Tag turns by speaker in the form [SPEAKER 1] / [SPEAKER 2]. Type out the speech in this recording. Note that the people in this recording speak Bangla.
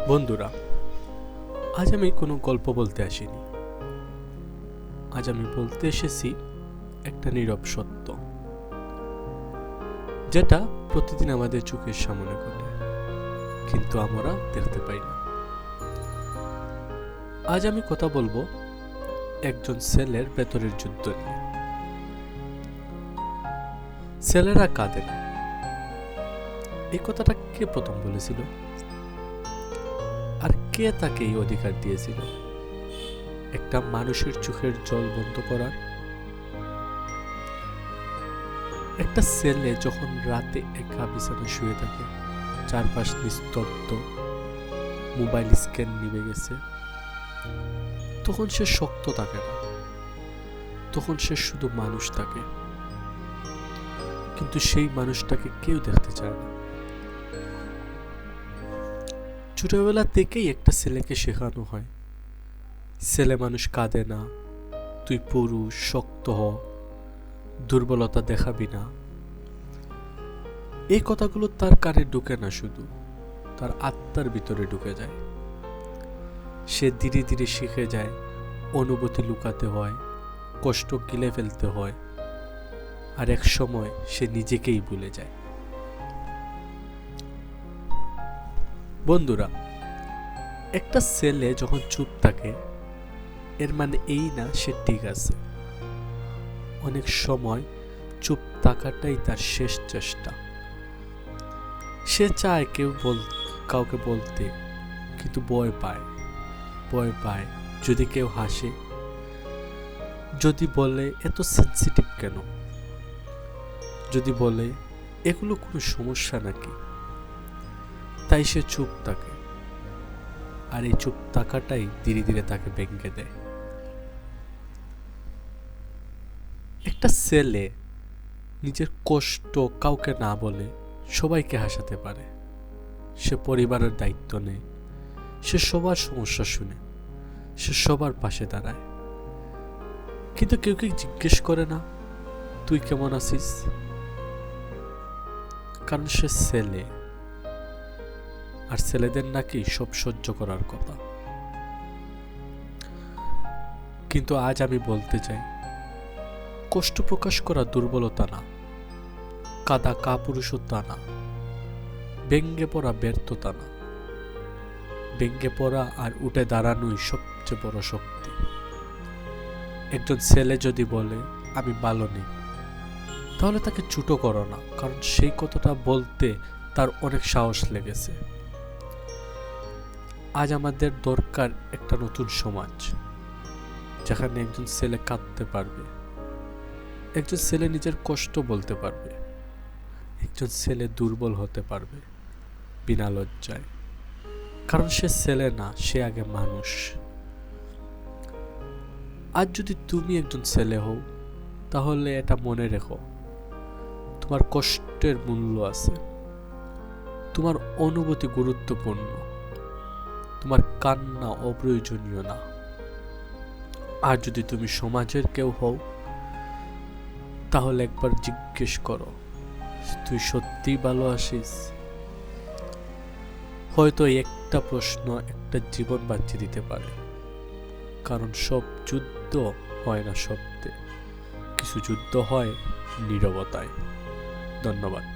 [SPEAKER 1] বন্ধুরা, আজ আমি কোনো গল্প বলতে আসিনি। আজ আমি বলতে এসেছি একটা নীরব সত্য, যেটা প্রতিদিন আমাদের চোখের সামনে ঘটে, কিন্তু আমরা দেখতে পাই না। আজ আমি কথা বলবো একজন ছেলের ভেতরের যুদ্ধ নিয়ে। ছেলেরা কাঁদে না, এই কথাটা কে প্রথম বলেছিল? আর কে তাকে এই অধিকার দিয়েছিল একটা মানুষের চোখের জল বন্ধ করার? একটা ছেলে যখন রাতে একা বিছানায় শুয়ে থাকে, চারপাশ নিস্তব্ধ, মোবাইল স্ক্যান নিভে গেছে, তখন সে শক্ত থাকে না, তখন সে শুধু মানুষ থাকে। কিন্তু সেই মানুষটাকে কেউ দেখতে চায় না। ছোটবেলা থেকেই একটা ছেলেকে শেখানো হয়, ছেলে মানুষ কাঁদে না, তুই পুরুষ, শক্ত হ, দুর্বলতা দেখাবি না। এই কথাগুলো তার কানে ঢুকে না, শুধু তার আত্মার ভিতরে ঢুকে যায়। সে ধীরে ধীরে শিখে যায় অনুভূতি লুকাতে হয়, কষ্ট গিলে ফেলতে হয়, আর এক সময় সে নিজেকেই ভুলে যায়। বন্ধুরা, একটা ছেলে যখন চুপ থাকে, এর মানে এই না সে ঠিক আছে। অনেক সময় চুপ থাকাটাই তার শেষ চেষ্টা। সে চায় কাউকে বলতে, কিন্তু ভয় পায় যদি কেউ হাসে, যদি বলে এত সেনসিটিভ কেন, যদি বলে এগুলো কোনো সমস্যা নাকি। তাই সে চুপ থাকে, আর এই চুপ থাকাটাই ধীরে ধীরে তাকে ভেঙে দেয়। একটা ছেলে নিজের কষ্ট কাউকে না বলে সবাইকে হাসাতে পারে। সে পরিবারের দায়িত্ব নেয়, সে সবার সমস্যা শুনে, সে সবার পাশে দাঁড়ায়। কিন্তু কেউ জিজ্ঞেস করে না তুই কেমন আছিস, কারণ সে ছেলে, আর ছেলেদের নাকি সব সহ্য করার কথা। কিন্তু আজ আমি বলতে চাই, কষ্ট প্রকাশ করা দুর্বলতা না, কাদা কাপুরুষতা না, ভেঙ্গে পড়া ব্যর্থতা না। ভেঙ্গে পড়া আর উঠে দাঁড়ানোই সবচেয়ে বড় শক্তি। একজন ছেলে যদি বলে আমি ভালো নেই, তাহলে তাকে ছোট করো না, কারণ সেই কথাটা বলতে তার অনেক সাহস লেগেছে। আজ আমাদের দরকার একটা নতুন সমাজ, যেখানে একজন ছেলে কাঁদতে পারবে, একজন ছেলে নিজের কষ্ট বলতে পারবে, একজন ছেলে দুর্বল হতে পারবে বিনা লজ্জায়, কারণ সে ছেলে না, সে আগে মানুষ। আজ যদি তুমি একজন ছেলে হও, তাহলে এটা মনে রেখো, তোমার কষ্টের মূল্য আছে, তোমার অনুভূতি গুরুত্বপূর্ণ, তোমার কান্না অপ্রয়োজনীয় না। আর যদি তুমি সমাজের কেউ হও, তাহলে একবার জিজ্ঞেস করো তুই সত্যিই ভালো আছিস? হয়তো একটা প্রশ্ন একটা জীবন বাঁচিয়ে দিতে পারে। কারণ সব যুদ্ধ হয় না শব্দে, কিছু যুদ্ধ হয় নীরবতায়। ধন্যবাদ।